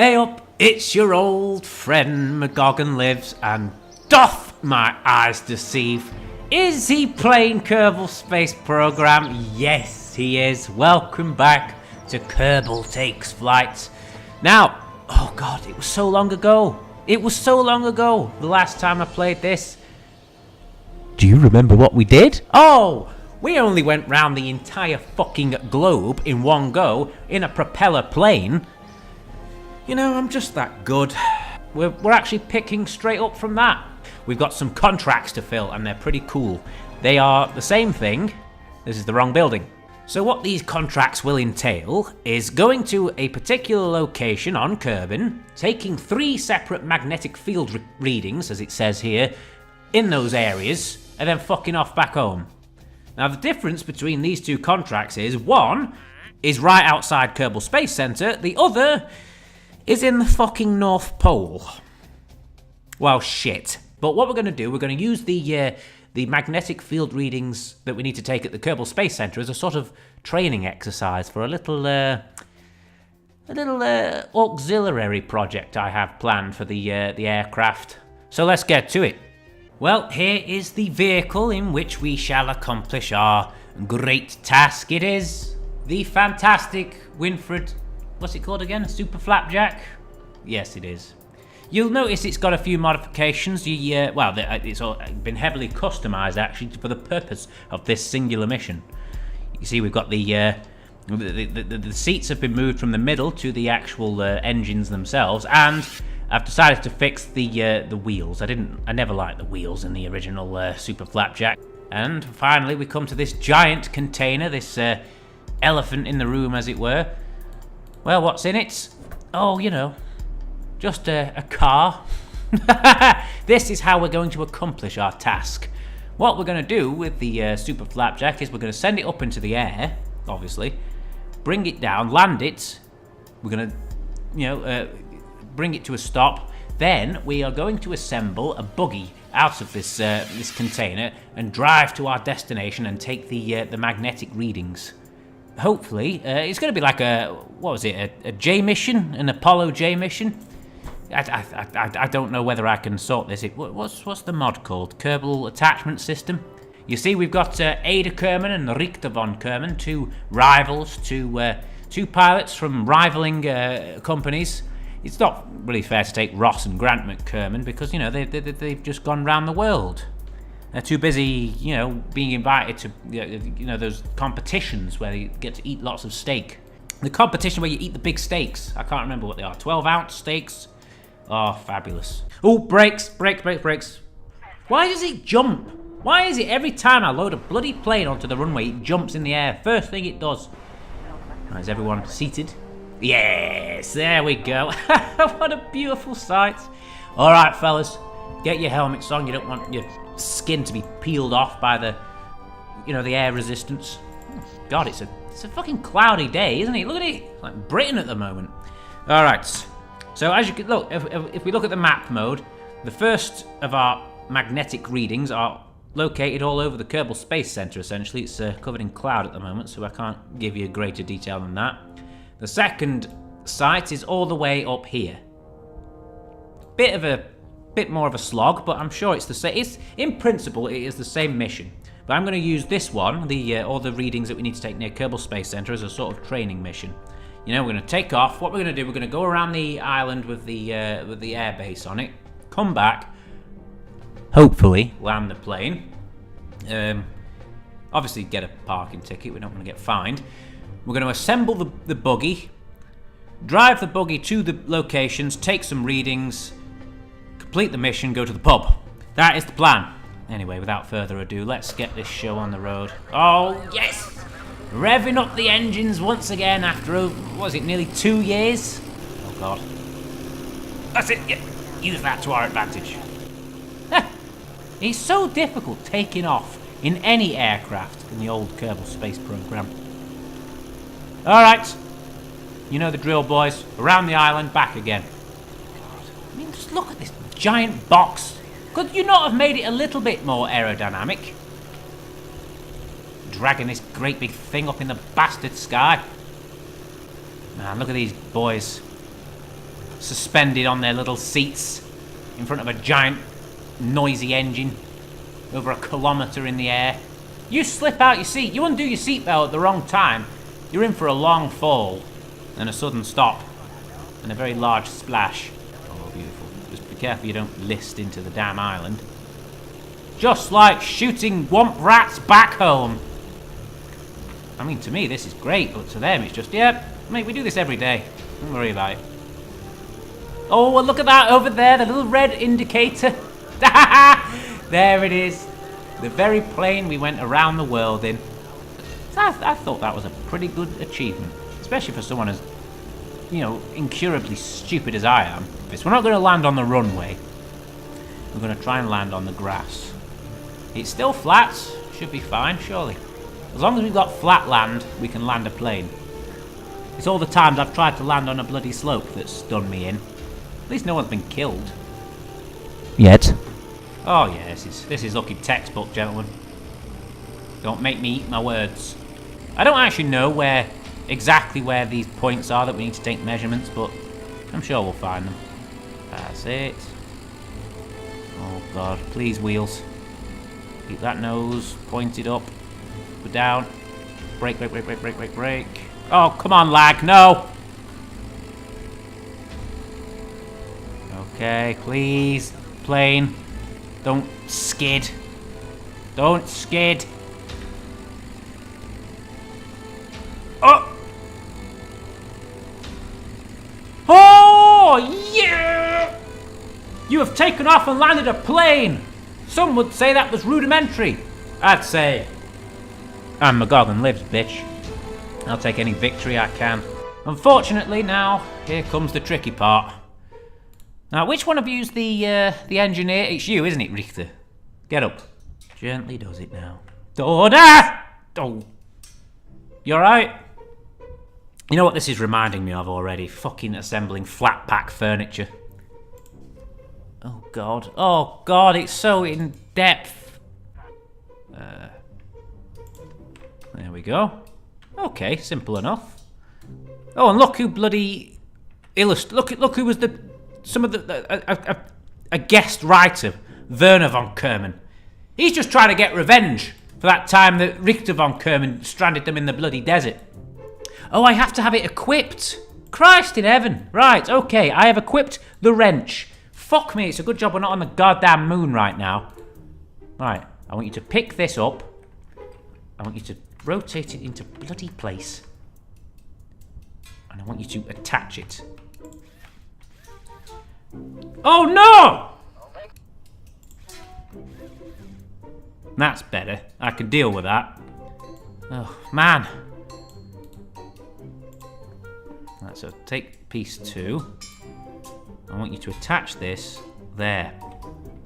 Hey up, it's your old friend McgoganLives, and doth my eyes deceive? Is he playing Kerbal Space Program? Yes, he is. Welcome back to Kerbal Takes Flight. Now, oh god, it was so long ago. It was so long ago, the last time I played this. Do you remember what we did? Oh, we only went round the entire fucking globe in one go in a propeller plane. You know, I'm just that good. We're actually picking straight up from that. We've got some contracts to fill, and they're pretty cool. They are the same thing. This is the wrong building. So what these contracts will entail is going to a particular location on Kerbin, taking 3 separate magnetic field readings, as it says here, in those areas, and then fucking off back home. Now the difference between these 2 contracts is, one is right outside Kerbal Space Center, the other is in the fucking North Pole. Well, shit. But what we're going to do, we're going to use the magnetic field readings that we need to take at the Kerbal Space Center as a sort of training exercise for a little auxiliary project I have planned for the aircraft. So let's get to it. Well, here is the vehicle in which we shall accomplish our great task. It is the fantastic Winfred. What's it called again? Super Flapjack? Yes, it is. You'll notice it's got a few modifications. It's all been heavily customized actually for the purpose of this singular mission. You see, we've got the seats have been moved from the middle to the actual engines themselves, and I've decided to fix the wheels. I never liked the wheels in the original Super Flapjack. And finally, we come to this giant container, this elephant in the room, as it were. Well, what's in it? Oh, you know, just a car. This is how we're going to accomplish our task. What we're going to do with the Super Flapjack is we're going to send it up into the air, obviously, bring it down, land it. We're going to, bring it to a stop. Then we are going to assemble a buggy out of this container and drive to our destination and take the magnetic readings. Hopefully, it's going to be like a J mission, an Apollo J mission. I don't know whether I can sort this. What's the mod called? Kerbal Attachment System. You see, we've got Ada Kerman and Richter von Kerman, 2 rivals, 2 pilots from rivaling companies. It's not really fair to take Ross and Grant McKerman because, you know, they've just gone round the world. They're too busy, you know, being invited to, those competitions where you get to eat lots of steak. The competition where you eat the big steaks. I can't remember what they are. 12-ounce steaks. Oh, fabulous. Oh, brakes. Why does it jump? Why is it every time I load a bloody plane onto the runway, it jumps in the air? First thing it does. Right, is everyone seated? Yes, there we go. What a beautiful sight. All right, fellas, get your helmets on. You don't want your skin to be peeled off by the air resistance. God, it's a fucking cloudy day, isn't it? Look at it, it's like Britain at the moment. All right, so as you can look, if we look at the map mode, the first of our magnetic readings are located all over the Kerbal Space Center. Essentially, it's covered in cloud at the moment, so I can't give you greater detail than that. The second site is all the way up here. Bit more of a slog, but I'm sure it's the same. In principle, it is the same mission. But I'm going to use this one, all the readings that we need to take near Kerbal Space Center, as a sort of training mission. You know, we're going to take off. What we're going to do, we're going to go around the island with the air base on it, come back, hopefully land the plane. Obviously, get a parking ticket. We don't want to get fined. We're going to assemble the buggy, drive the buggy to the locations, take some readings, complete the mission, go to the pub. That is the plan. Anyway, without further ado, let's get this show on the road. Oh, yes! Revving up the engines once again after, nearly 2 years? Oh, God. That's it, yeah. Use that to our advantage. It's so difficult taking off in any aircraft in the old Kerbal Space Program. Alright. You know the drill, boys. Around the island, back again. God, I mean, just look at this giant box. Could you not have made it a little bit more aerodynamic? Dragging this great big thing up in the bastard sky. Man, look at these boys. suspended on their little seats in front of a giant, noisy engine over 1 kilometre in the air. You slip out your seat, you undo your seatbelt at the wrong time, you're in for a long fall and a sudden stop and a very large splash. Oh, beautiful. Just be careful you don't list into the damn island. Just like shooting womp rats back home. I mean, to me this is great, but to them it's just, yeah, mate, we do this every day. Don't worry about it. Oh, well, look at that over there, the little red indicator. There it is. The very plane we went around the world in. So I thought that was a pretty good achievement, especially for someone as, you know, incurably stupid as I am. We're not going to land on the runway. We're going to try and land on the grass. It's still flat, should be fine, surely. As long as we've got flat land, we can land a plane. It's all the times I've tried to land on a bloody slope that's done me in. At least no one's been killed. Yet. Oh yeah, this is looking textbook, gentlemen. Don't make me eat my words. I don't actually know exactly where these points are that we need to take measurements, but I'm sure we'll find them. That's it. Oh god, please wheels. Keep that nose pointed up. Go down. Brake, brake, brake, brake, brake, brake, brake. Oh, come on, lag, no! Okay, please, plane. Don't skid. Don't skid. Oh! Oh, yeah! You have taken off and landed a plane! Some would say that was rudimentary. I'd say, I'm McGoganLives, bitch. I'll take any victory I can. Unfortunately, now, here comes the tricky part. Now, which one of you's the engineer? It's you, isn't it, Richter? Get up. Gently does it now. Order! Oh. You alright? You know what this is reminding me of already? Fucking assembling flat pack furniture. Oh god. Oh god, it's so in depth. There we go. Okay, simple enough. Oh, and look who bloody look who was a guest writer, Werner von Kerman. He's just trying to get revenge for that time that Richter von Kerman stranded them in the bloody desert. Oh, I have to have it equipped. Christ in heaven. Right, okay, I have equipped the wrench. Fuck me, it's a good job we're not on the goddamn moon right now. Right, I want you to pick this up. I want you to rotate it into bloody place. And I want you to attach it. Oh no! That's better. I can deal with that. Oh, man. Right, so take piece 2. I want you to attach this there.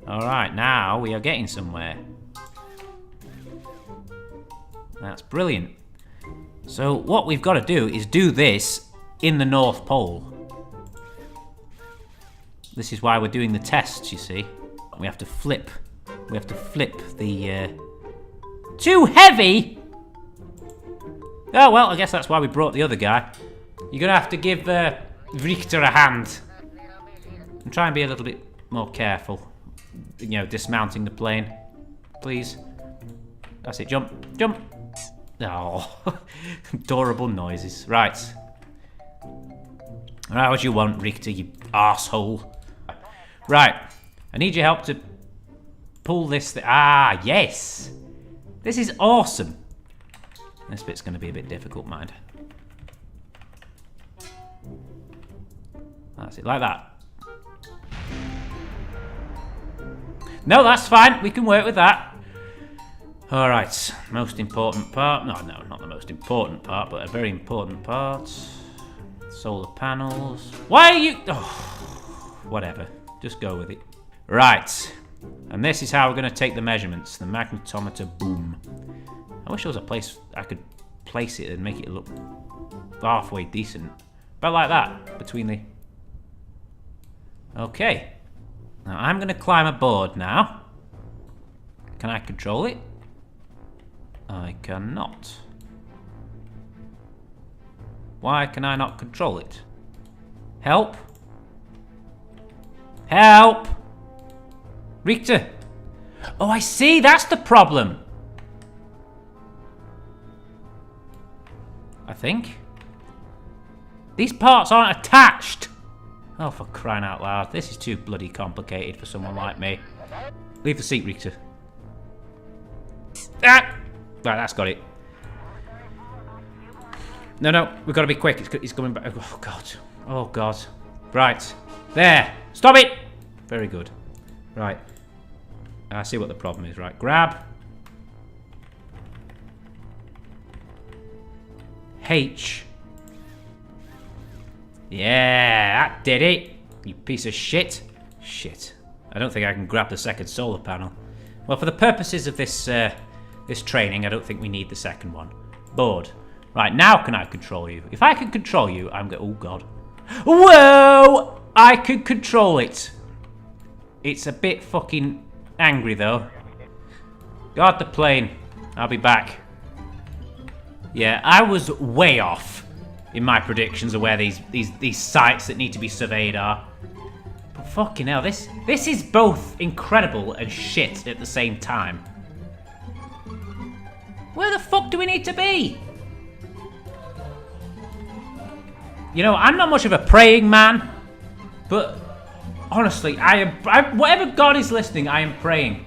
Alright, now we are getting somewhere. That's brilliant. So what we've got to do is do this in the North Pole. This is why we're doing the tests, you see. We have to flip. We have to flip the... Too heavy?! Oh, well, I guess that's why we brought the other guy. You're going to have to give Richter a hand. And try and be a little bit more careful. You know, dismounting the plane. Please. That's it, jump, jump. Oh, adorable noises. Right. Alright, what do you want, Richter, you arsehole? Right, I need your help to pull this ah, yes! This is awesome. This bit's going to be a bit difficult, mind. That's it, like that. No, that's fine, we can work with that. Alright, most important part. No, not the most important part, but a very important part. Solar panels. Why are you... Oh, whatever. Just go with it. Right. And this is how we're going to take the measurements. The magnetometer boom. I wish there was a place I could place it and make it look halfway decent. About like that. Between the... Okay. Now I'm going to climb aboard now. Can I control it? I cannot. Why can I not control it? Help? Help! Richter! Oh, I see, that's the problem. I think. These parts aren't attached. Oh, for crying out loud. This is too bloody complicated for someone like me. Leave the seat, Richter. Ah! Right, that's got it. No, we've got to be quick. It's coming back. Oh, God. Oh, God. Right. There. Stop it! Very good. Right. I see what the problem is. Right, grab. H. Yeah, that did it. You piece of shit. Shit. I don't think I can grab the second solar panel. Well, for the purposes of this this training, I don't think we need the second one. Board. Right, now can I control you? If I can control you, I'm going... Oh, God. Whoa! I can control it. It's a bit fucking angry, though. Guard the plane. I'll be back. Yeah, I was way off in my predictions of where these sites that need to be surveyed are. But fucking hell, this is both incredible and shit at the same time. Where the fuck do we need to be? You know, I'm not much of a praying man, but honestly, whatever God is listening, I am praying.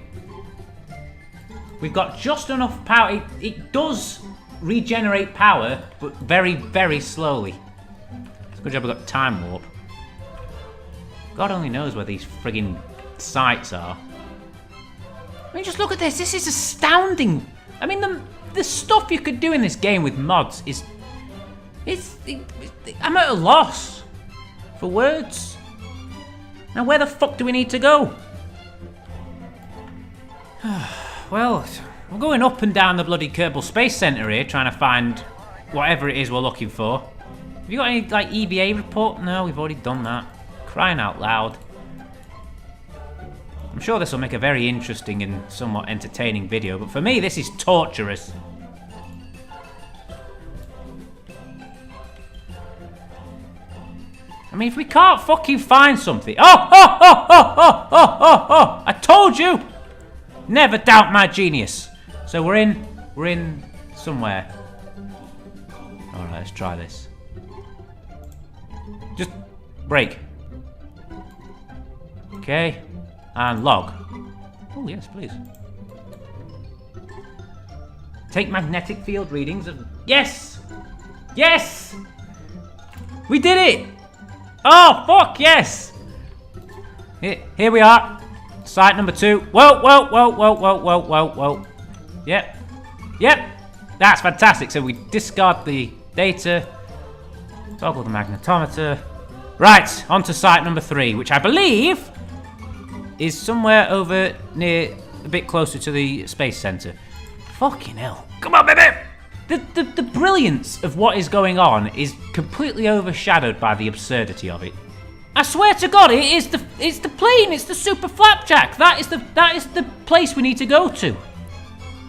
We've got just enough power. It does regenerate power, but very, very slowly. It's a good job we got time warp. God only knows where these friggin' sites are. I mean, just look at this. This is astounding. I mean, the stuff you could do in this game with mods is... I'm at a loss for words. Now, where the fuck do we need to go? Well, we're going up and down the bloody Kerbal Space Center here, trying to find whatever it is we're looking for. Have you got any, like, EVA report? No, we've already done that. Crying out loud. I'm sure this will make a very interesting and somewhat entertaining video, but for me, this is torturous. I mean, if we can't fucking find something... Oh! I told you! Never doubt my genius. So we're in somewhere. Alright, let's try this. Just break. Okay. And log. Oh, yes, please. Take magnetic field readings of... Yes! Yes! We did it! Oh, fuck, yes! Here we are. Site number 2. Whoa. Yep. That's fantastic. So we discard the data. Toggle the magnetometer. Right, on to site number 3, which I believe is somewhere over near, a bit closer to the space center. Fucking hell. Come on, baby! The brilliance of what is going on is completely overshadowed by the absurdity of it. I swear to God, it's the plane, it's the super flapjack. That is the place we need to go to.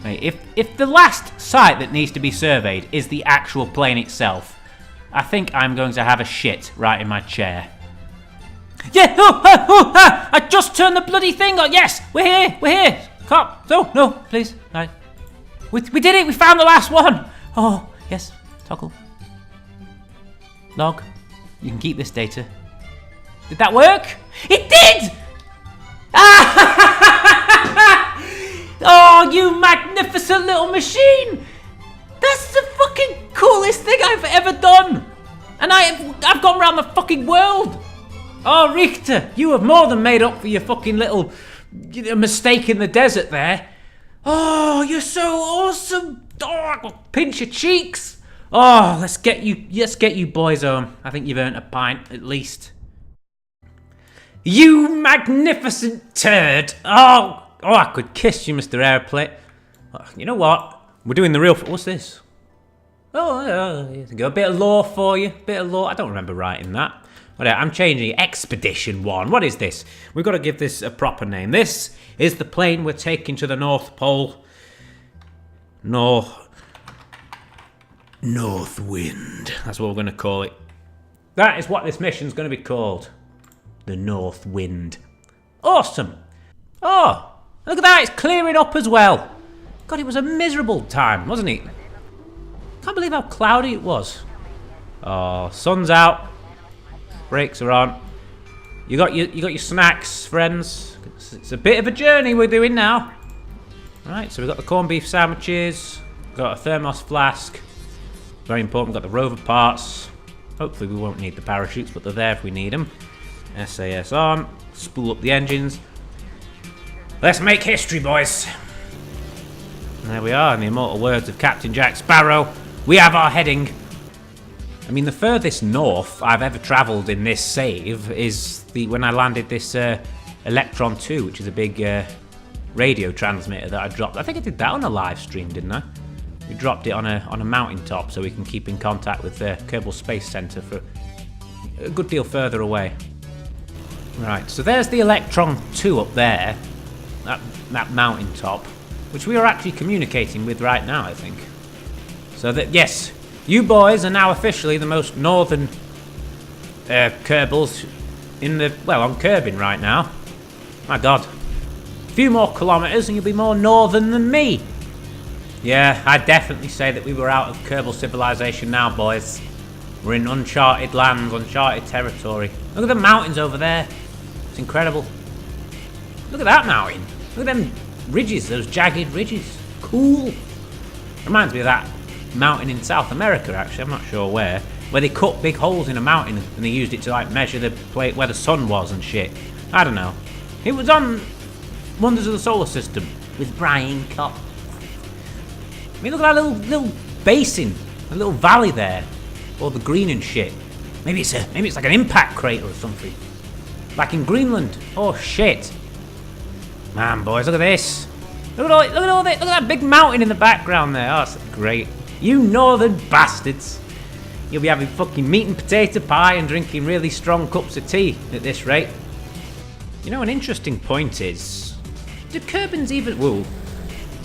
Right, if the last site that needs to be surveyed is the actual plane itself, I think I'm going to have a shit right in my chair. Yeah, I just turned the bloody thing on. Yes, we're here. Cop, no, please. Right. We did it, we found the last one. Oh, yes, toggle. Log, you can keep this data. Did that work? It did! Oh, you magnificent little machine! That's the fucking coolest thing I've ever done! And I've gone around the fucking world! Oh, Richter, you have more than made up for your fucking little mistake in the desert there. Oh, you're so awesome! Oh, pinch your cheeks! Oh, let's get you boys home. I think you've earned a pint, at least. You magnificent turd! Oh, I could kiss you, Mr. Airplane. You know what? We're doing the real... What's this? Oh, go a bit of lore for you. Bit of lore. I don't remember writing that. Whatever, I'm changing it. Expedition 1. What is this? We've got to give this a proper name. This is the plane we're taking to the North Pole. North Wind. That's what we're going to call it. That is what this mission's going to be called. the north wind. Awesome! Oh, look at that, it's clearing up as well. God, it was a miserable time, wasn't it? Can't believe how cloudy it was. Oh, sun's out. Brakes are on. You got your snacks, friends. It's a bit of a journey we're doing now. Right, so we've got the corned beef sandwiches. We've got a thermos flask. Very important, we've got the rover parts. Hopefully we won't need the parachutes, but they're there if we need them. SAS on. Spool up the engines. Let's make history, boys. And there we are, in the immortal words of Captain Jack Sparrow. We have our heading. I mean, the furthest north I've ever travelled in this save is when I landed this Electron 2, which is a big radio transmitter that I dropped. I think I did that on a live stream, didn't I? We dropped it on a mountaintop so we can keep in contact with the Kerbal Space Center for a good deal further away. Right, so there's the Electron 2 up there, that mountaintop, which we are actually communicating with right now, I think. So that, yes, you boys are now officially the most northern Kerbals on Kerbin right now. My God. A few more kilometres and you'll be more northern than me. Yeah, I'd definitely say that we were out of Kerbal civilization now, boys. We're in uncharted lands, uncharted territory. Look at the mountains over there. It's incredible. Look at that mountain. Look at them ridges, those jagged ridges. Cool. Reminds me of that mountain in South America, actually. I'm not sure where they cut big holes in a mountain and they used it to like measure the plate where the sun was and shit. I don't know. It was on Wonders of the Solar System with Brian Cox. I mean, look at that little basin, a little valley there, all the green and shit. Maybe it's like an impact crater or something, like in Greenland. Oh shit, man, boys, look at this. Look at all this. Look at that big mountain in the background there. Oh, that's great. You northern bastards. You'll be having fucking meat and potato pie and drinking really strong cups of tea at this rate. You know, an interesting point is, do Kerbins even... Whoa.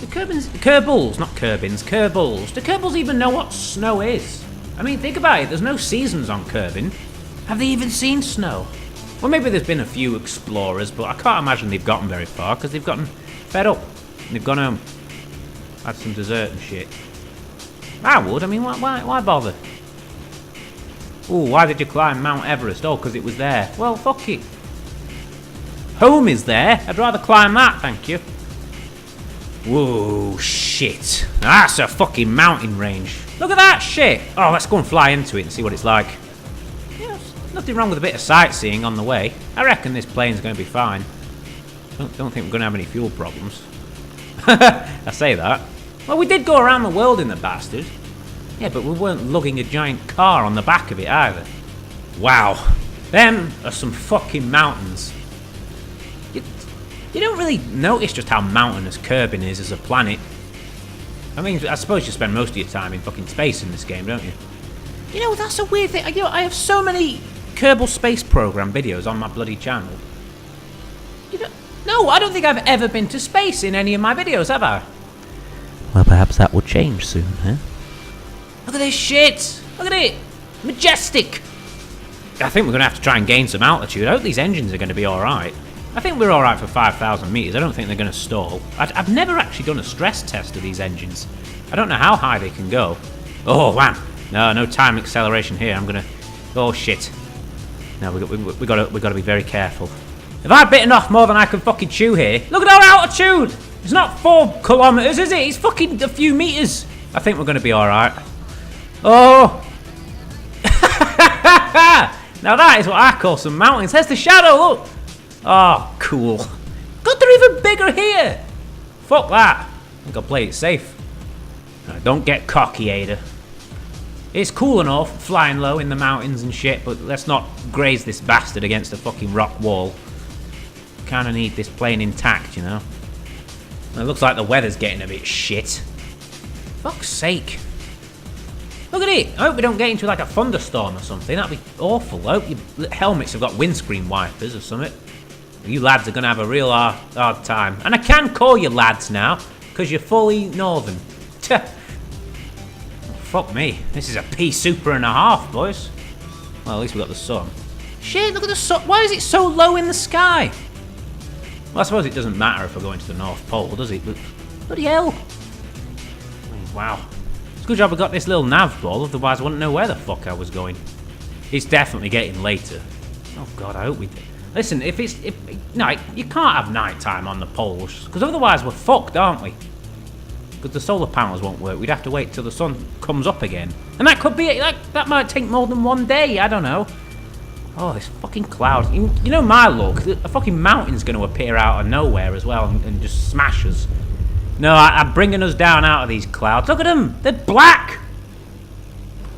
Do Kerbals, not Kerbins, Kerbals. Do Kerbals even know what snow is? I mean, think about it. There's no seasons on Kerbin. Have they even seen snow? Well, maybe there's been a few explorers, but I can't imagine they've gotten very far because they've gotten fed up. And they've gone home. Had some dessert and shit. I would. I mean, why bother? Ooh, why did you climb Mount Everest? Oh, because it was there. Well, fuck it. Home is there. I'd rather climb that, thank you. Whoa, shit. That's a fucking mountain range. Look at that shit. Oh, let's go and fly into it and see what it's like. Yeah, there's nothing wrong with a bit of sightseeing on the way. I reckon this plane's going to be fine. Don't think we're going to have any fuel problems. I say that. Well, we did go around the world in the bastard. Yeah, but we weren't lugging a giant car on the back of it either. Wow. Them are some fucking mountains. You don't really notice just how mountainous Kerbin is as a planet. I mean, I suppose you spend most of your time in fucking space in this game, don't you? You know, that's a weird thing. I have so many Kerbal Space Program videos on my bloody channel. No, I don't think I've ever been to space in any of my videos, have I? Well, perhaps that will change soon, huh? Look at this shit! Look at it! Majestic! I think we're going to have to try and gain some altitude. I hope these engines are going to be alright. I think we're alright for 5,000 metres. I don't think they're going to stall. I've never actually done a stress test of these engines. I don't know how high they can go. Oh, wham! No time acceleration here. I'm going to... Oh, shit. No, we got to be very careful. If I've bitten off more than I can fucking chew here... Look at our altitude! It's not 4 kilometres, is it? It's fucking a few metres. I think we're going to be alright. Oh! Now that is what I call some mountains. There's the shadow, look! Oh, cool. God, they're even bigger here! Fuck that. I think I'll play it safe. No, don't get cocky, Ada. It's cool enough, flying low in the mountains and shit, but let's not graze this bastard against a fucking rock wall. Kinda need this plane intact, you know? It looks like the weather's getting a bit shit. Fuck's sake. Look at it! I hope we don't get into like a thunderstorm or something. That'd be awful. I hope your helmets have got windscreen wipers or something. You lads are going to have a real hard time. And I can call you lads now, because you're fully northern. Oh, fuck me. This is a pea super and a half, boys. Well, at least we got the sun. Shit, look at the sun. Why is it so low in the sky? Well, I suppose it doesn't matter if we're going to the North Pole, does it? But bloody hell. Wow. It's a good job I got this little nav ball, otherwise I wouldn't know where the fuck I was going. It's definitely getting later. Oh god, I hope we... Listen, no, you can't have night time on the poles, because otherwise we're fucked, aren't we? Because the solar panels won't work. We'd have to wait till the sun comes up again. And that could be... that might take more than one day, I don't know. Oh, this fucking cloud. You know my luck, a fucking mountain's going to appear out of nowhere as well and just smash us. No, I'm bringing us down out of these clouds. Look at them! They're black!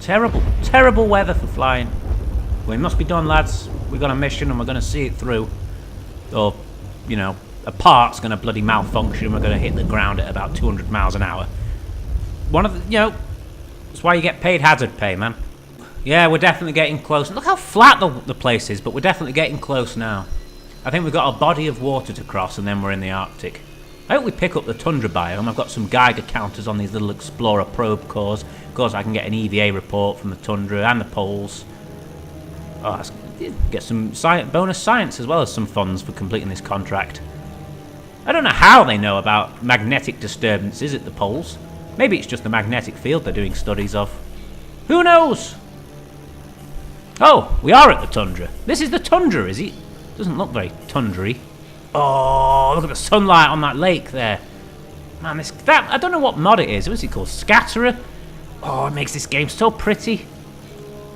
Terrible, terrible weather for flying. Well, it must be done, lads. We've got a mission and we're going to see it through. Or, you know, a part's going to bloody malfunction and we're going to hit the ground at about 200 miles an hour. One of the, you know, that's why you get paid hazard pay, man. Yeah, we're definitely getting close. Look how flat the place is, but we're definitely getting close now. I think we've got a body of water to cross and then we're in the Arctic. I hope we pick up the tundra biome. I've got some Geiger counters on these little Explorer probe cores. Of course, I can get an EVA report from the tundra and the poles. Oh, get some bonus science as well as some funds for completing this contract. I don't know how they know about magnetic disturbances at the poles. Maybe it's just the magnetic field they're doing studies of. Who knows? Oh, we are at the tundra. This is the tundra, is it? Doesn't look very tundra-y. Oh, look at the sunlight on that lake there. Man, I don't know what mod it is. What's it called? Scatterer? Oh, it makes this game so pretty.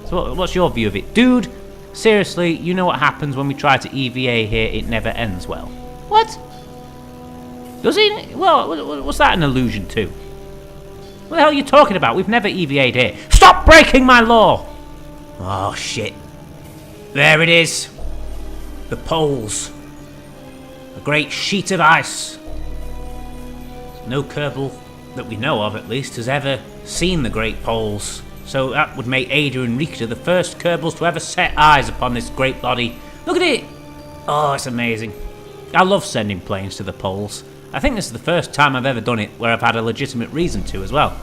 So what's your view of it? Dude, seriously, you know what happens when we try to EVA here? It never ends well. What? Does it? Well, what's that an allusion to? What the hell are you talking about? We've never EVA'd here. Stop breaking my law! Oh, shit. There it is. The poles. A great sheet of ice. No Kerbal, that we know of at least, has ever seen the Great Poles. So that would make Ada and Richter the first Kerbals to ever set eyes upon this great body. Look at it! Oh, it's amazing. I love sending planes to the poles. I think this is the first time I've ever done it where I've had a legitimate reason to as well.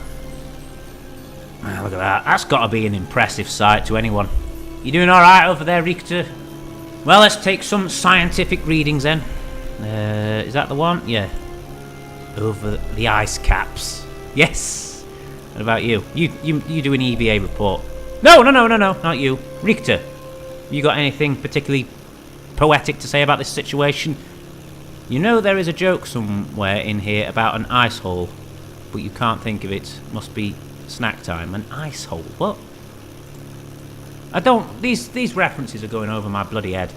Ah, look at that. That's got to be an impressive sight to anyone. You doing alright over there, Richter? Well, let's take some scientific readings then. Is that the one? Yeah. Over the ice caps. Yes. What about you? You do an EVA report. No, not you. Richter. You got anything particularly poetic to say about this situation? You know there is a joke somewhere in here about an ice hole, but you can't think of it. Must be snack time. An ice hole? What? I don't... These references are going over my bloody head.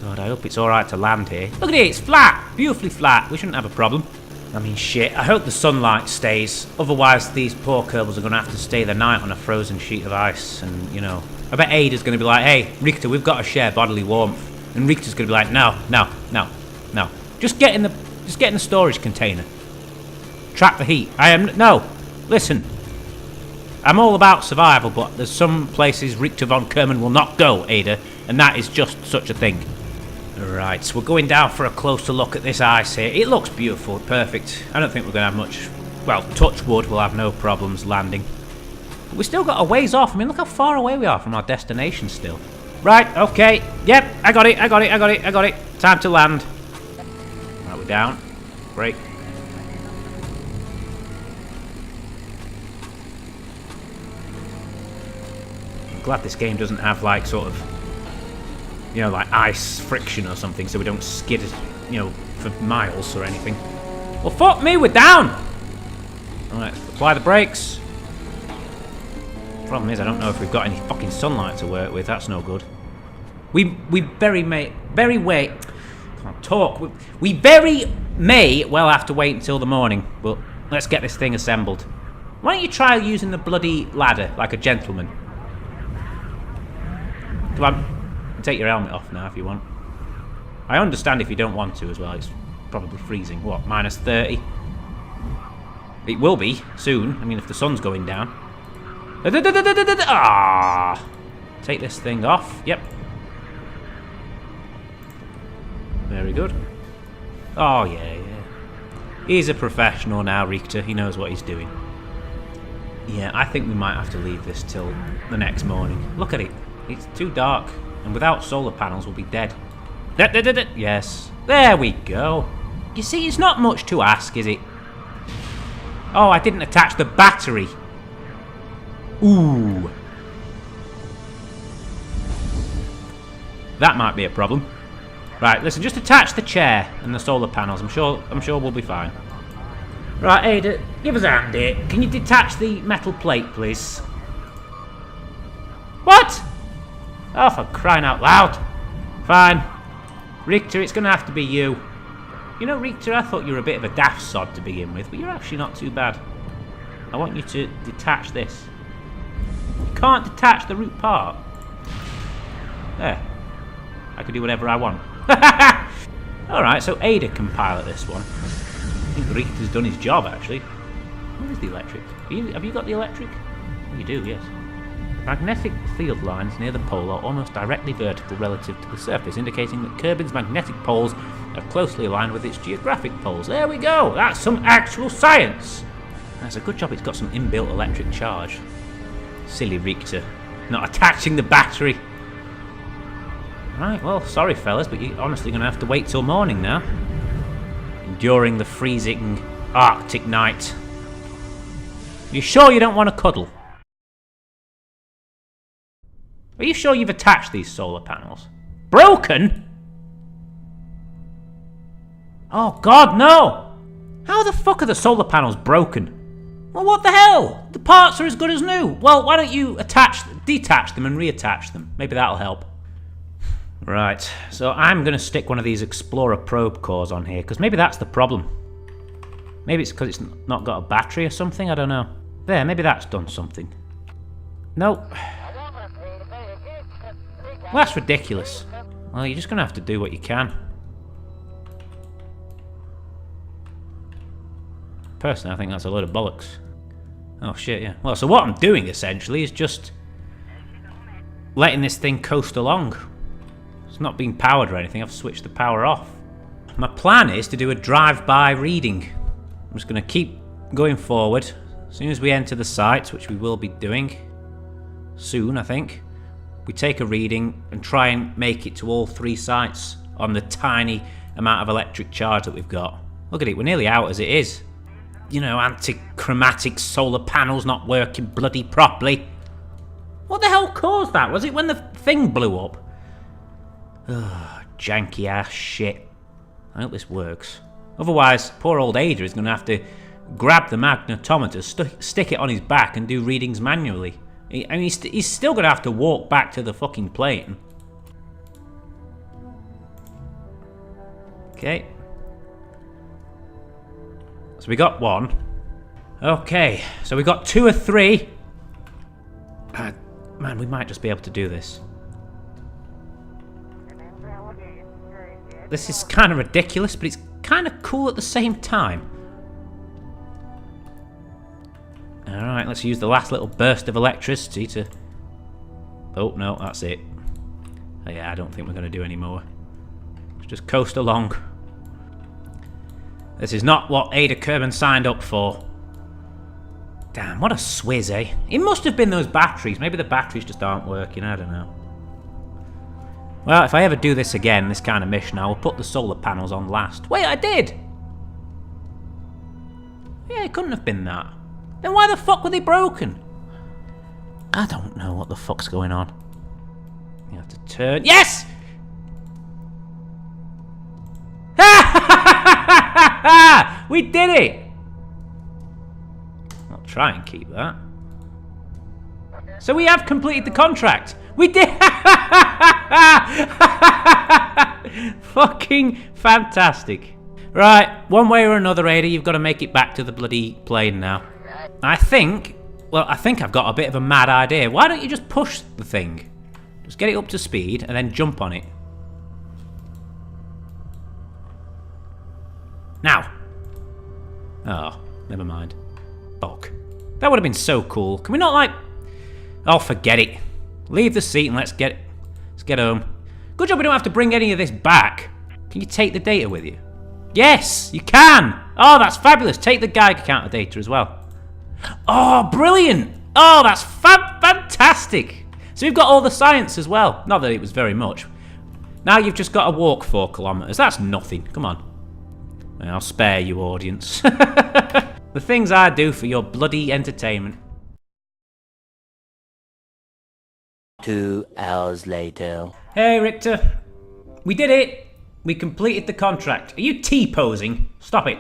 God, I hope it's alright to land here. Look at it, it's flat! Beautifully flat. We shouldn't have a problem. I mean, shit. I hope the sunlight stays. Otherwise, these poor Kerbals are going to have to stay the night on a frozen sheet of ice. And, you know... I bet Ada's going to be like, hey, Richter, we've got to share bodily warmth. And Richter's going to be like, no. Just get in the storage container. Trap the heat. No. Listen. I'm all about survival, but there's some places Richter von Kerman will not go, Ada. And that is just such a thing. Right, so we're going down for a closer look at this ice here. It looks beautiful, perfect. I don't think we're going to have much... Well, touch wood, we'll have no problems landing. But we still got a ways off. I mean, look how far away we are from our destination still. Right, okay. Yep, I got it. Time to land. Right, we're down. Break. I'm glad this game doesn't have, like, sort of... You know, like ice friction or something, so we don't skid, you know, for miles or anything. Well, fuck me, we're down! Alright, apply the brakes. Problem is, I don't know if we've got any fucking sunlight to work with. That's no good. We very may well have to wait until the morning, but let's get this thing assembled. Why don't you try using the bloody ladder like a gentleman? Come on. Take your helmet off now if you want. I understand if you don't want to as well. It's probably freezing. What, minus 30? It will be soon. I mean, if the sun's going down. Ah! Take this thing off. Yep. Very good. Oh, yeah. He's a professional now, Richter. He knows what he's doing. Yeah, I think we might have to leave this till the next morning. Look at it. It's too dark. And without solar panels, we'll be dead. Yes. There we go. You see, it's not much to ask, is it? Oh, I didn't attach the battery. Ooh. That might be a problem. Right, listen, just attach the chair and the solar panels. I'm sure we'll be fine. Right, Ada, give us a hand here. Can you detach the metal plate, please? What? Oh, for crying out loud. Fine. Richter, it's going to have to be you. You know, Richter, I thought you were a bit of a daft sod to begin with, but you're actually not too bad. I want you to detach this. You can't detach the root part. There. I can do whatever I want. Alright, so Ada can pilot this one. I think Richter's done his job, actually. Where is the electric? Have you got the electric? You do, yes. Magnetic field lines near the pole are almost directly vertical relative to the surface, indicating that Kerbin's magnetic poles are closely aligned with its geographic poles. There we go! That's some actual science! That's a good job it's got some inbuilt electric charge. Silly Richter. Not attaching the battery. Right, well, sorry fellas, but you're honestly going to have to wait till morning now. Enduring the freezing Arctic night. You sure you don't want to cuddle? Are you sure you've attached these solar panels? Broken? Oh god, no! How the fuck are the solar panels broken? Well, what the hell? The parts are as good as new. Well, why don't you detach them and reattach them? Maybe that'll help. Right, so I'm going to stick one of these Explorer probe cores on here, because maybe that's the problem. Maybe it's because it's not got a battery or something, I don't know. There, maybe that's done something. Nope. Well, that's ridiculous. Well, you're just going to have to do what you can. Personally, I think that's a load of bollocks. Oh shit, yeah. Well, so what I'm doing, essentially, is just letting this thing coast along. It's not being powered or anything, I've switched the power off. My plan is to do a drive-by reading. I'm just going to keep going forward. As soon as we enter the site, which we will be doing soon, I think, we take a reading and try and make it to all 3 sites on the tiny amount of electric charge that we've got. Look at it, we're nearly out as it is. You know, anti-chromatic solar panels not working bloody properly. What the hell caused that? Was it when the thing blew up? Ugh, janky ass shit. I hope this works. Otherwise, poor old Ada is going to have to grab the magnetometer, stick it on his back and do readings manually. I mean, he's still going to have to walk back to the fucking plane. Okay. So we got 1. Okay, so we got 2 or 3. Man, we might just be able to do this. This is kind of ridiculous, but it's kind of cool at the same time. Alright, let's use the last little burst of electricity to... Oh, no, that's it. Oh, yeah, I don't think we're going to do any more. Let's just coast along. This is not what Ada Kerbin signed up for. Damn, what a swizz, eh? It must have been those batteries. Maybe the batteries just aren't working, I don't know. Well, if I ever do this again, this kind of mission, I will put the solar panels on last. Wait, I did! Yeah, it couldn't have been that. Then why the fuck were they broken? I don't know what the fuck's going on. You have to turn... Yes! We did it! I'll try and keep that. So we have completed the contract. We did. Fucking fantastic. Right, one way or another, Ada, you've got to make it back to the bloody plane now. I think I've got a bit of a mad idea. Why don't you just push the thing? Just get it up to speed and then jump on it. Now. Oh, never mind. Fuck. That would have been so cool. Can we not, like... Oh, forget it. Leave the seat and let's get home. Good job we don't have to bring any of this back. Can you take the data with you? Yes, you can. Oh, that's fabulous. Take the Geiger counter data as well. Oh, brilliant. Oh, that's fantastic. So we've got all the science as well. Not that it was very much. Now you've just got to walk 4 kilometres. That's nothing. Come on. I'll spare you, audience. The things I do for your bloody entertainment. 2 hours later. Hey, Richter. We did it. We completed the contract. Are you T-posing? Stop it.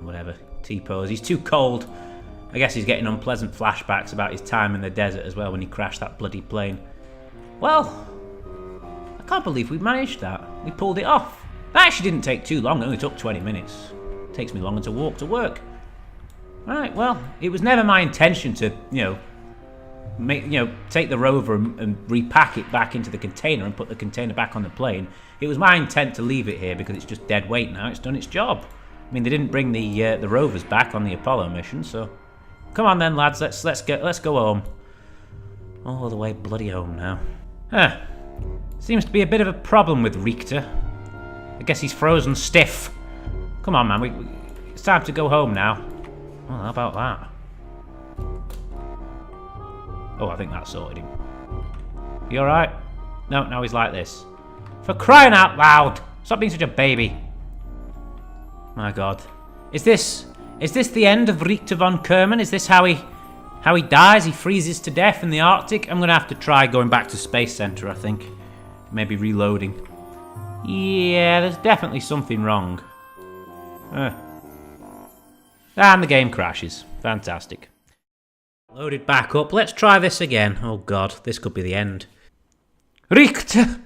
Whatever. T-pose. He's too cold. I guess he's getting unpleasant flashbacks about his time in the desert as well when he crashed that bloody plane. Well, I can't believe we managed that. We pulled it off. That actually didn't take too long. It only took 20 minutes. It takes me longer to walk to work. Right, well, it was never my intention to, take the rover and repack it back into the container and put the container back on the plane. It was my intent to leave it here because it's just dead weight now. It's done its job. I mean, they didn't bring the rovers back on the Apollo mission, so come on then, lads. Let's go home. All the way bloody home now. Huh. Seems to be a bit of a problem with Richter. I guess he's frozen stiff. Come on, man. It's time to go home now. Well, how about that? Oh, I think that sorted him. You alright? No, now he's like this. For crying out loud! Stop being such a baby. My God. Is this the end of Richter von Kerbin? Is this how he dies? He freezes to death in the Arctic? I'm gonna have to try going back to Space Center, I think. Maybe reloading. Yeah, there's definitely something wrong. And the game crashes. Fantastic. Loaded back up. Let's try this again. Oh God, this could be the end. Richter!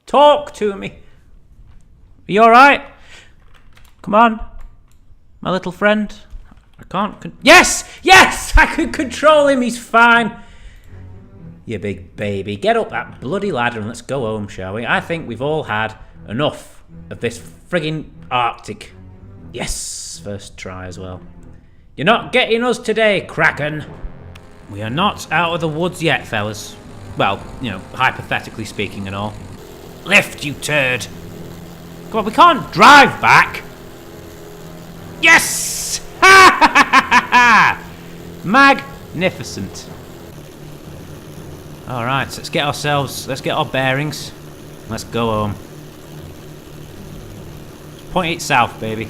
Talk to me! Are you alright? Come on. My little friend. I can't yes! Yes! I can control him, he's fine! You big baby. Get up that bloody ladder and let's go home, shall we? I think we've all had enough of this friggin' Arctic. Yes! First try as well. You're not getting us today, Kraken! We are not out of the woods yet, fellas. Well, hypothetically speaking and all. Left, you turd! Come on, we can't drive back! Yes! Ha ha ha ha! Magnificent. Alright, so let's get our bearings. Let's go home. Point it south, baby. I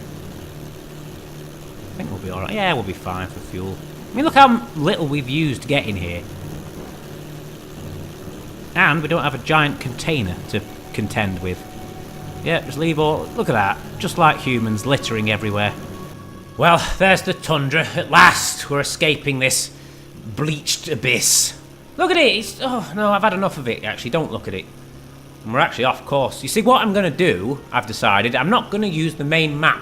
think we'll be alright. Yeah, we'll be fine for fuel. I mean, look how little we've used getting here. And we don't have a giant container to contend with. Yeah, just leave all... Look at that. Just like humans, littering everywhere. Well, there's the tundra. At last, we're escaping this bleached abyss. Look at it. Oh, no, I've had enough of it, actually. Don't look at it. And we're actually off course. You see, what I'm going to do, I've decided, I'm not going to use the main map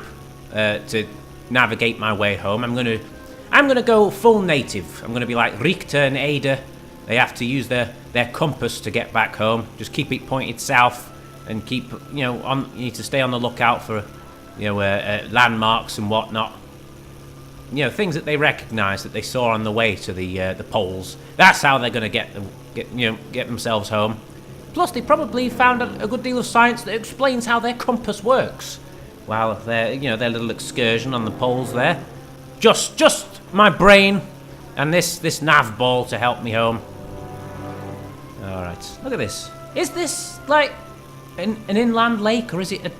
to navigate my way home. I'm going to go full native. I'm going to be like Richter and Ada. They have to use their compass to get back home. Just keep it pointed south and keep, you need to stay on the lookout for, landmarks and whatnot. Things that they recognise that they saw on the way to the poles. That's how they're going to get themselves home. Plus, they probably found a good deal of science that explains how their compass works. While their little excursion on the poles there. Just my brain and this nav ball to help me home. All right, look at this. Is this like an inland lake, or is it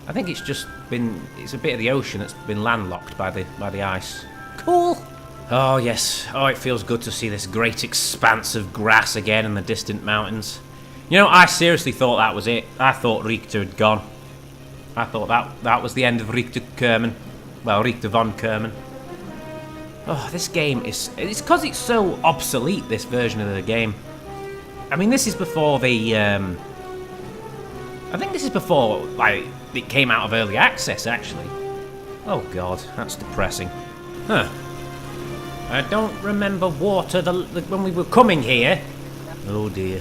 I think it's just been... It's a bit of the ocean that's been landlocked by the ice. Cool! Oh, yes. Oh, it feels good to see this great expanse of grass again in the distant mountains. I seriously thought that was it. I thought Richter had gone. I thought that was the end of Richter Kerbin. Well, Richter von Kerbin. Oh, this game is... It's because it's so obsolete, this version of the game. I mean, this is before the... I think this is before, it came out of early access, actually. Oh, God, that's depressing. Huh. I don't remember water when we were coming here. Oh, dear.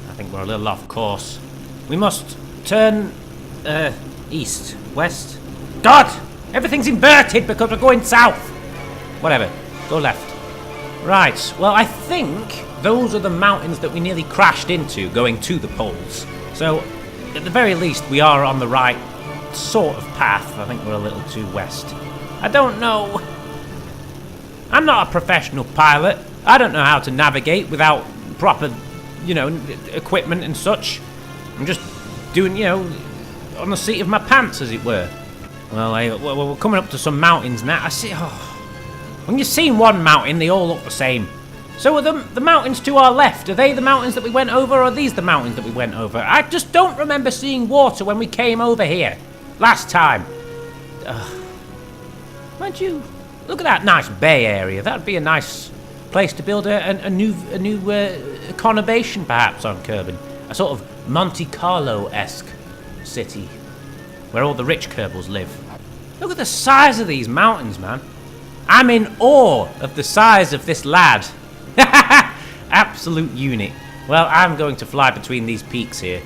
I think we're a little off course. We must turn... east, west. God! Everything's inverted because we're going south! Whatever. Go left. Right. Well, I think those are the mountains that we nearly crashed into going to the poles. So, at the very least, we are on the right sort of path. I think we're a little too west. I don't know. I'm not a professional pilot. I don't know how to navigate without proper equipment and such. I'm just doing, on the seat of my pants, as it were. Well, we're coming up to some mountains now. I see. When you've seen one mountain, they all look the same. So are the mountains to our left, are they the mountains that we went over, or are these the mountains that we went over? I just don't remember seeing water when we came over here last time. Mind you, look at that nice bay area. That'd be a nice place to build a new conurbation, perhaps, on Kerbin. A sort of Monte Carlo-esque city where all the rich Kerbals live. Look at the size of these mountains, man. I'm in awe of the size of this lad. Absolute unit. Well, I'm going to fly between these peaks here.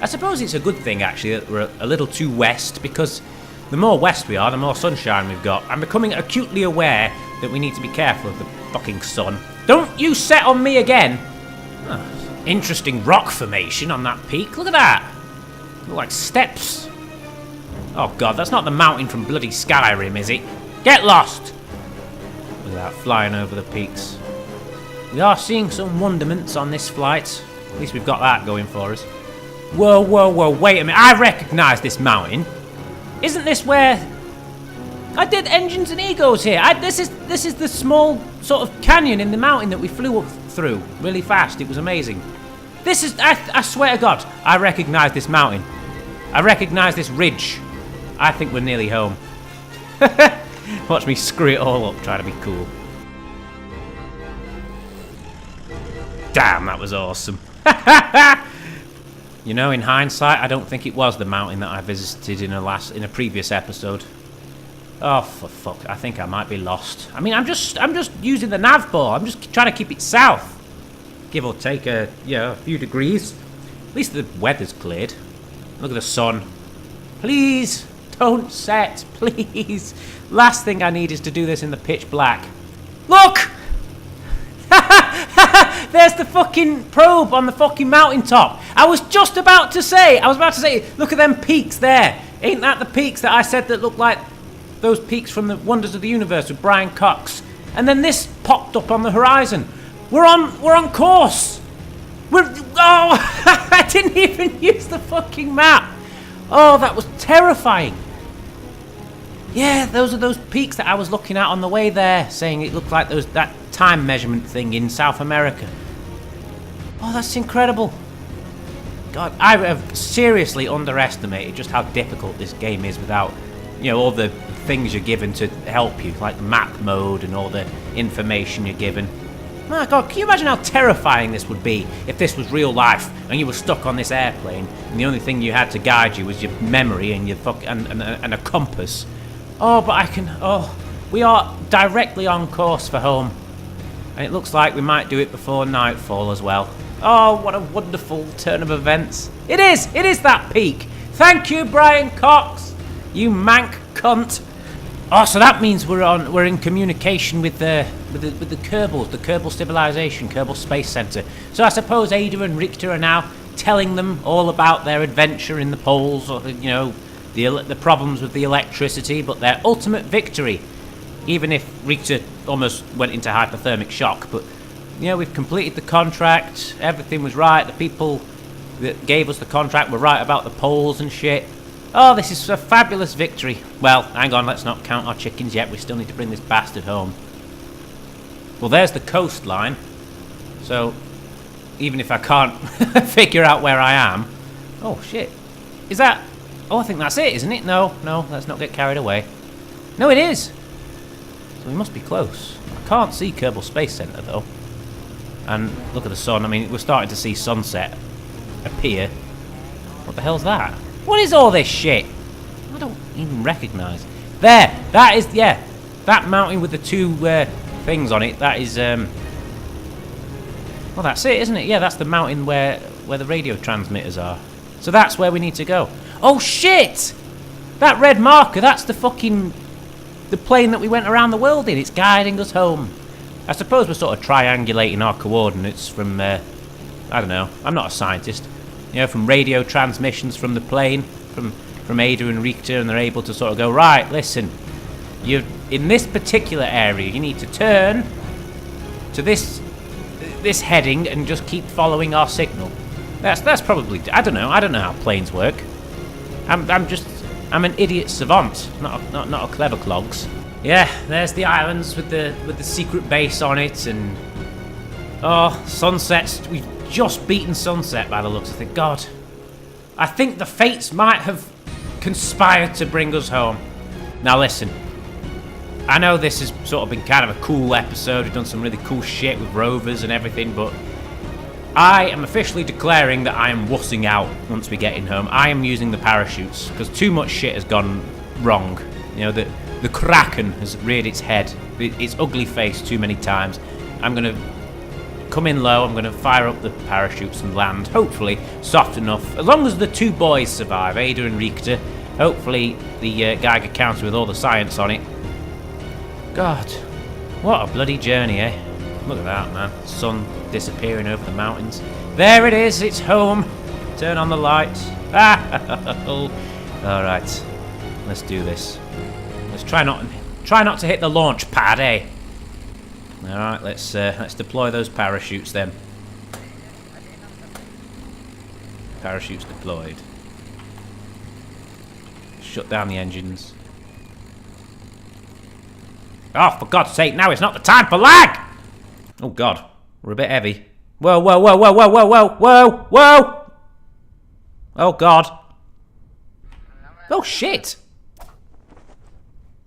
I suppose it's a good thing, actually, that we're a little too west, because the more west we are, the more sunshine we've got. I'm becoming acutely aware that we need to be careful of the fucking sun. Don't you set on me again! Oh, interesting rock formation on that peak. Look at that! Look like steps. Oh god, that's not the mountain from bloody Skyrim, is it? Get lost! Look at that, flying over the peaks. We are seeing some wonderments on this flight. At least we've got that going for us. Whoa, wait a minute. I recognise this mountain. Isn't this where... I did engines and egos here. This is the small sort of canyon in the mountain that we flew up through really fast. It was amazing. This is... I swear to God, I recognise this mountain. I recognise this ridge. I think we're nearly home. Watch me screw it all up trying to be cool. Damn, that was awesome. You know, in hindsight, I don't think it was the mountain that I visited in a previous episode. Oh, for fuck, I think I might be lost. I mean, I'm just using the nav bar. I'm just trying to keep it south. Give or take a few degrees. At least the weather's cleared. Look at the sun. Please, don't set, please. Last thing I need is to do this in the pitch black. Look! There's the fucking probe on the fucking mountaintop. I was about to say, look at them peaks there. Ain't that the peaks that I said that look like those peaks from the Wonders of the Universe with Brian Cox? And then this popped up on the horizon. We're on course. I didn't even use the fucking map. Oh, that was terrifying. Yeah, those are those peaks that I was looking at on the way there, saying it looked like that time measurement thing in South America. Oh, that's incredible. God, I have seriously underestimated just how difficult this game is without, all the things you're given to help you, like the map mode and all the information you're given. My God, can you imagine how terrifying this would be if this was real life and you were stuck on this airplane and the only thing you had to guide you was your memory and and a compass? Oh, but we are directly on course for home. And it looks like we might do it before nightfall as well. Oh, what a wonderful turn of events. It is that peak. Thank you, Brian Cox, you mank cunt. Oh, so that means we're in communication with the Kerbals, the Kerbal civilization, Kerbal Space Center. So I suppose Ada and Richter are now telling them all about their adventure in the poles, or the problems with the electricity, but their ultimate victory. Even if Richter almost went into hypothermic shock, but we've completed the contract. Everything was right. The people that gave us the contract were right about the poles and shit. Oh, this is a fabulous victory. Well, hang on, let's not count our chickens yet. We still need to bring this bastard home. Well, there's the coastline. So, even if I can't figure out where I am... Oh, shit. Is that... Oh, I think that's it, isn't it? No, let's not get carried away. No, it is. So we must be close. I can't see Kerbal Space Center, though. And look at the sun. I mean, we're starting to see sunset appear. What the hell's that? What is all this shit? I don't even recognise. There! That is, that mountain with the two things on it, that is, well, that's it, isn't it? Yeah, that's the mountain where the radio transmitters are. So that's where we need to go. Oh, shit! That red marker, that's the plane that we went around the world in. It's guiding us home. I suppose we're sort of triangulating our coordinates from, I don't know, I'm not a scientist. From radio transmissions from the plane, from Ada and Richter, and they're able to sort of go, right, listen, you're in this particular area, you need to turn to this this heading and just keep following our signal. That's probably... I don't know how planes work. I'm an idiot savant, not a clever clogs. Yeah, there's the islands with the secret base on it, and sunsets. We've just beaten sunset by the looks of it. God, I think the fates might have conspired to bring us home. Now listen, I know this has sort of been kind of a cool episode. We've done some really cool shit with rovers and everything, but I am officially declaring that I am wussing out once we get in home. I am using the parachutes because too much shit has gone wrong. You know, the Kraken has reared its head, its ugly face too many times. I'm going to come in low, I'm going to fire up the parachutes and land, hopefully soft enough. As long as the two boys survive, Ada and Richter, hopefully the Geiger counter with all the science on it. God, what a bloody journey, eh? Look at that, man. Sun disappearing over the mountains. There it is, it's home. Turn on the light. Alright, let's do this. Let's try not to hit the launch pad, eh? Alright, let's deploy those parachutes then. Parachutes deployed. Shut down the engines. Oh, for God's sake, now it's not the time for lag! Oh God, we're a bit heavy. Whoa, whoa, whoa, whoa, whoa, whoa, whoa, whoa, whoa! Oh God. Oh shit!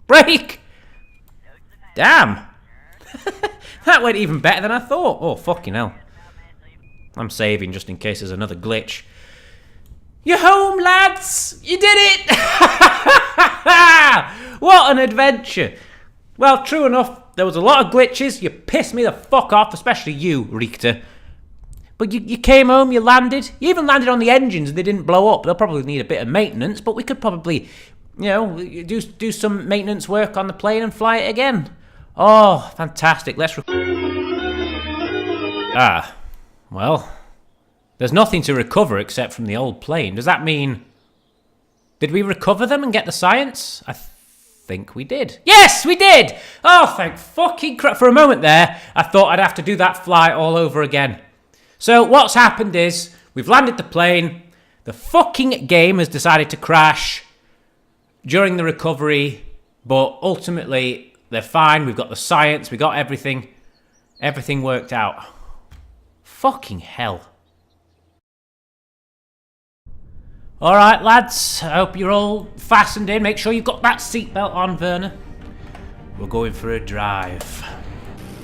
Brake! Damn! That went even better than I thought. Oh, fucking hell. I'm saving just in case there's another glitch. You're home, lads! You did it! What an adventure! Well, true enough, there was a lot of glitches. You pissed me the fuck off, especially you, Richter. But you came home, you landed. You even landed on the engines and they didn't blow up. They'll probably need a bit of maintenance, but we could probably, you know, do some maintenance work on the plane and fly it again. Oh, fantastic. Let's... well, there's nothing to recover except from the old plane. Does that mean... Did we recover them and get the science? I think we did. Yes, we did! Oh, thank fucking crap. For a moment there, I thought I'd have to do that flight all over again. So what's happened is, we've landed the plane, the fucking game has decided to crash during the recovery, but ultimately... They're fine, we've got the science, we got everything. Everything worked out. Fucking hell. Alright, lads, I hope you're all fastened in. Make sure you've got that seatbelt on, Werner. We're going for a drive.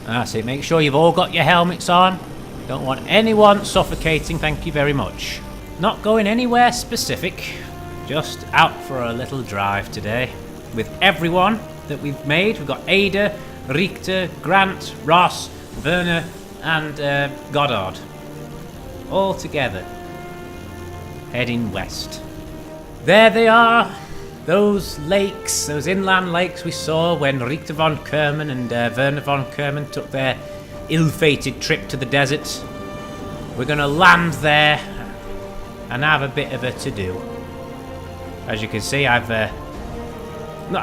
That's it, make sure you've all got your helmets on. Don't want anyone suffocating, thank you very much. Not going anywhere specific. Just out for a little drive today. With everyone that we've made. We've got Ada, Richter, Grant, Ross, Werner, and Goddard. All together. Heading west. There they are. Those lakes, those inland lakes we saw when Richter von Kerman and Werner von Kerman took their ill-fated trip to the desert. We're going to land there and have a bit of a to-do. As you can see, I'm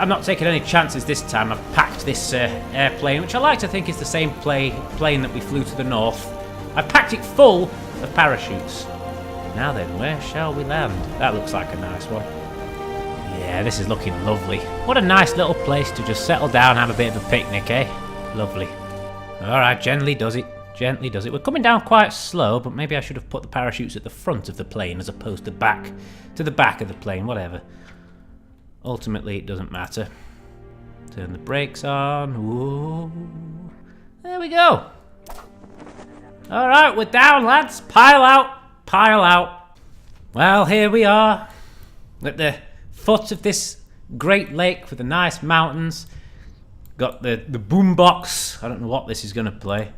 not taking any chances this time. I've packed this airplane, which I like to think is the same plane that we flew to the north. I've packed it full of parachutes. Now then, where shall we land? That looks like a nice one. Yeah, this is looking lovely. What a nice little place to just settle down and have a bit of a picnic, eh? Lovely. Alright, gently does it. Gently does it. We're coming down quite slow, but maybe I should have put the parachutes at the front of the plane as opposed to the back of the plane, whatever. Ultimately, it doesn't matter. Turn the brakes on. Whoa. There we go. Alright, we're down, lads. Pile out. Pile out. Well, here we are. At the foot of this great lake with the nice mountains. Got the boombox. I don't know what this is going to play.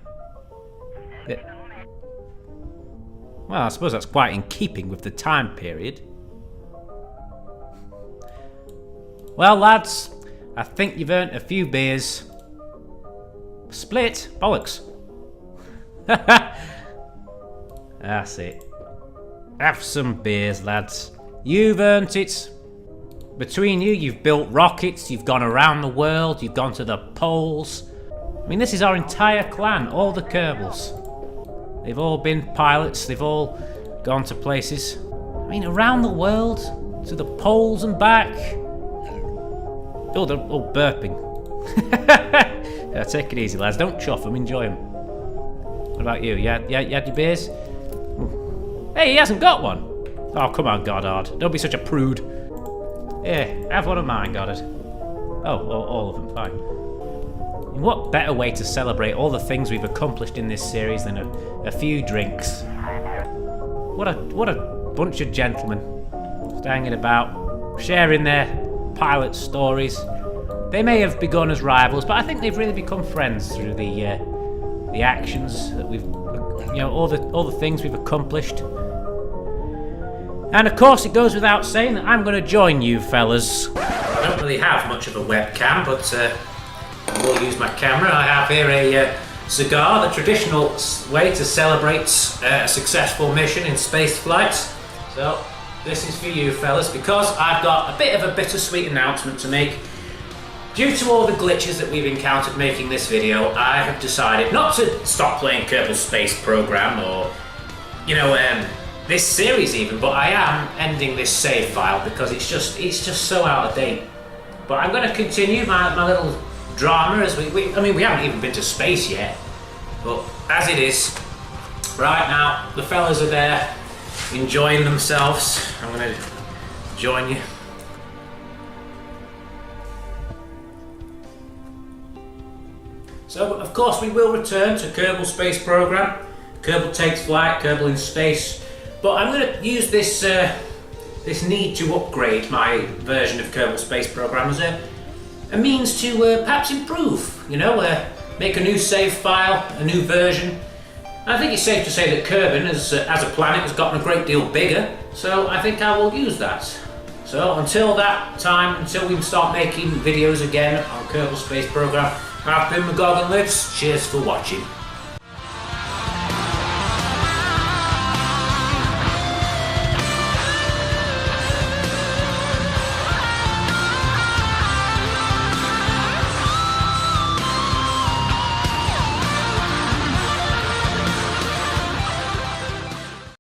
Well, I suppose that's quite in keeping with the time period. Well, lads, I think you've earned a few beers. Split? Bollocks. That's it. Have some beers, lads. You've earned it. Between you, you've built rockets, you've gone around the world, you've gone to the poles. I mean, this is our entire clan, all the Kerbals. They've all been pilots, they've all gone to places. I mean, around the world, to the poles and back. Oh, they're all burping. Yeah, take it easy, lads. Don't chuff them, enjoy them. What about you? You had your beers? Hey, he hasn't got one. Oh, come on, Goddard. Don't be such a prude. Here, have one of mine, Goddard. Oh, all of them, fine. And what better way to celebrate all the things we've accomplished in this series than a few drinks? What a bunch of gentlemen. Just hanging about, sharing their pilot stories. They may have begun as rivals, but I think they've really become friends through the actions that we've, all the things we've accomplished. And of course, it goes without saying that I'm going to join you fellas. I don't really have much of a webcam, but I will use my camera. I have here a cigar, the traditional way to celebrate a successful mission in space flight. So this is for you fellas, because I've got a bit of a bittersweet announcement to make. Due to all the glitches that we've encountered making this video, I have decided not to stop playing Kerbal Space Program or, this series even, but I am ending this save file because it's just so out of date. But I'm going to continue my little drama as we haven't even been to space yet, but as it is, right now the fellas are there enjoying themselves. I'm going to join you. So, of course, we will return to Kerbal Space Program. Kerbal takes flight, Kerbal in space. But I'm going to use this need to upgrade my version of Kerbal Space Program as a means to perhaps improve, make a new save file, a new version. I think it's safe to say that Kerbin, as a planet, has gotten a great deal bigger, so I think I will use that. So until that time, until we start making videos again on Kerbal Space Program, I've been McgoganLives. Cheers for watching.